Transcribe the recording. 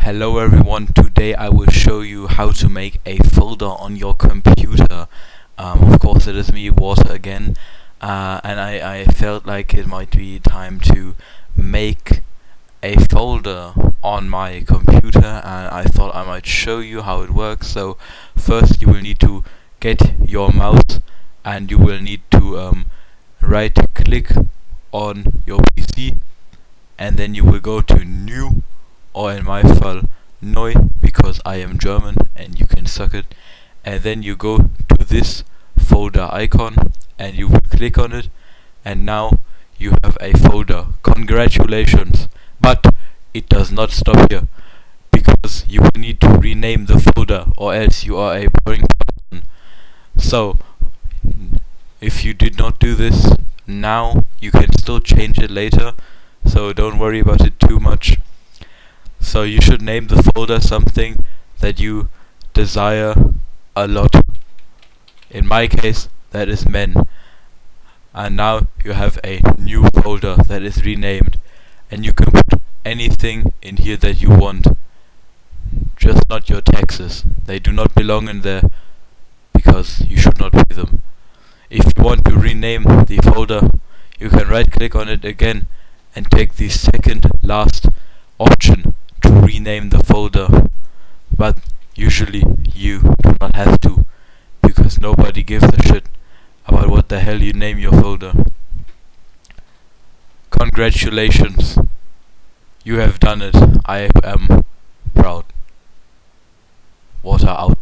Hello everyone, today I will show you how to make a folder on your computer. Of course it is me, Water again, and I felt like it might be time to make a folder on my computer, and I thought I might show you how it works. So first you will need to get your mouse, and you will need to right click on your PC, and then you will go to new, or in my fall neu, because I am German and you can suck it, and then you go to this folder icon and you will click on it, and now you have a folder. Congratulations! But it does not stop here, because you will need to rename the folder, or else you are a boring person. So if you did not do this now, you can still change it later, so don't worry about it too much. So you should name the folder something that you desire a lot. In my case, that is men. And now you have a new folder that is renamed, and you can put anything in here that you want. Just not your taxes. They do not belong in there, because you should not pay them. If you want to rename the folder, you can right click on it again and take the second last option to rename the folder. But usually you do not have to, because nobody gives a shit about what the hell you name your folder. Congratulations, you have done it. I am proud. Water out.